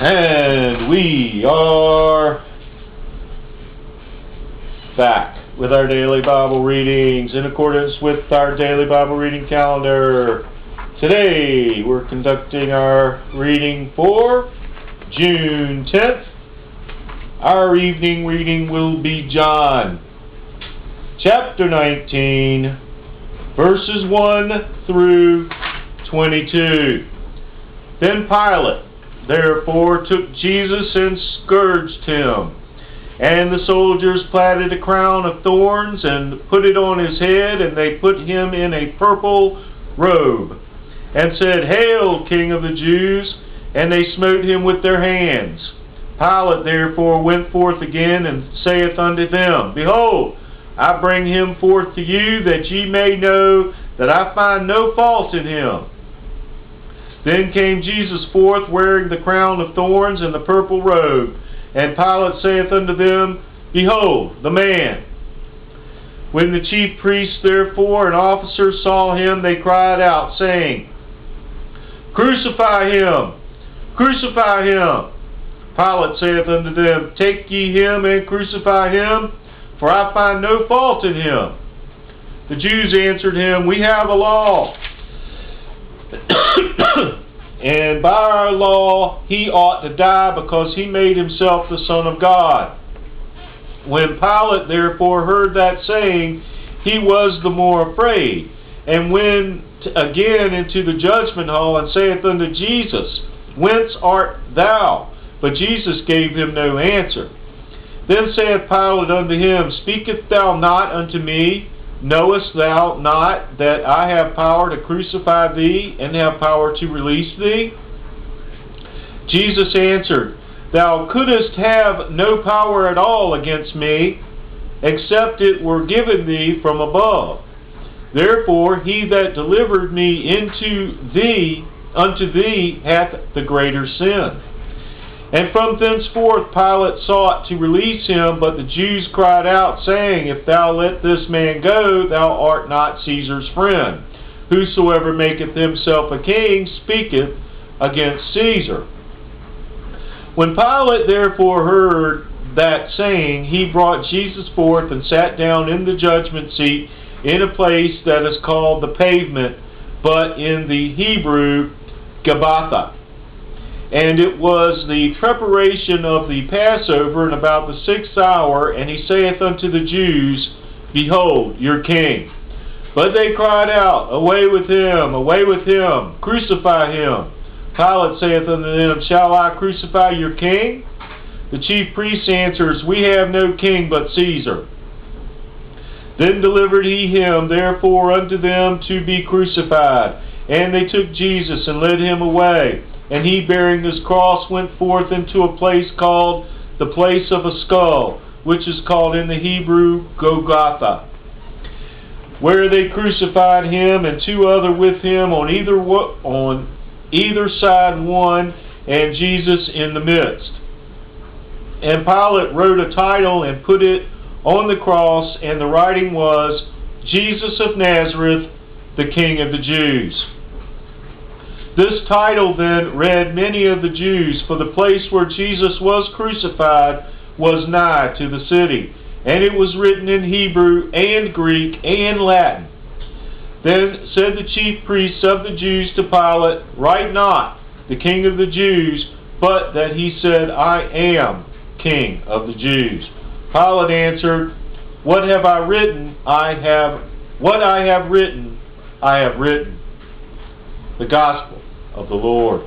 And we are back with our daily Bible readings in accordance with our daily Bible reading calendar. Today we're conducting our reading for June 10th. Our evening reading will be John chapter 19, verses 1 through 22. Then Pilate therefore took Jesus and scourged him. And the soldiers platted a crown of thorns and put it on his head, and they put him in a purple robe, and said, Hail, King of the Jews! And they smote him with their hands. Pilate therefore went forth again, and saith unto them, Behold, I bring him forth to you, that ye may know that I find no fault in him. Then came Jesus forth, wearing the crown of thorns and the purple robe. And Pilate saith unto them, Behold, the man. When the chief priests therefore and officers saw him, they cried out, saying, Crucify him! Crucify him! Pilate saith unto them, Take ye him and crucify him, for I find no fault in him. The Jews answered him, We have a law, and by our law he ought to die, because he made himself the Son of God. When Pilate therefore heard that saying, he was the more afraid, and went again into the judgment hall, and saith unto Jesus, Whence art thou? But Jesus gave him no answer. Then saith Pilate unto him, Speakest thou not unto me? Knowest thou not that I have power to crucify thee, and have power to release thee? Jesus answered, Thou couldst have no power at all against me, except it were given thee from above. Therefore he that delivered me unto thee hath the greater sin. And from thenceforth Pilate sought to release him, but the Jews cried out, saying, If thou let this man go, thou art not Caesar's friend. Whosoever maketh himself a king speaketh against Caesar. When Pilate therefore heard that saying, he brought Jesus forth and sat down in the judgment seat in a place that is called the Pavement, but in the Hebrew, Gabbatha. And it was the preparation of the Passover, and about the 6th hour, and he saith unto the Jews, Behold, your king. But they cried out, Away with him, crucify him. Pilate saith unto them, Shall I crucify your king? The chief priest answers, We have no king but Caesar. Then delivered he him therefore unto them to be crucified. And they took Jesus and led him away. And he, bearing his cross, went forth into a place called the place of a skull, which is called in the Hebrew Golgotha, where they crucified him, and two other with him, on either side one, and Jesus in the midst. And Pilate wrote a title and put it on the cross, and the writing was, Jesus of Nazareth, the King of the Jews. This title then read many of the Jews, for the place where Jesus was crucified was nigh to the city, and it was written in Hebrew and Greek and Latin. Then said the chief priests of the Jews to Pilate, Write not, the King of the Jews, but that he said, I am King of the Jews. Pilate answered, What have I written? What I have written, I have written. The Gospel of the Lord.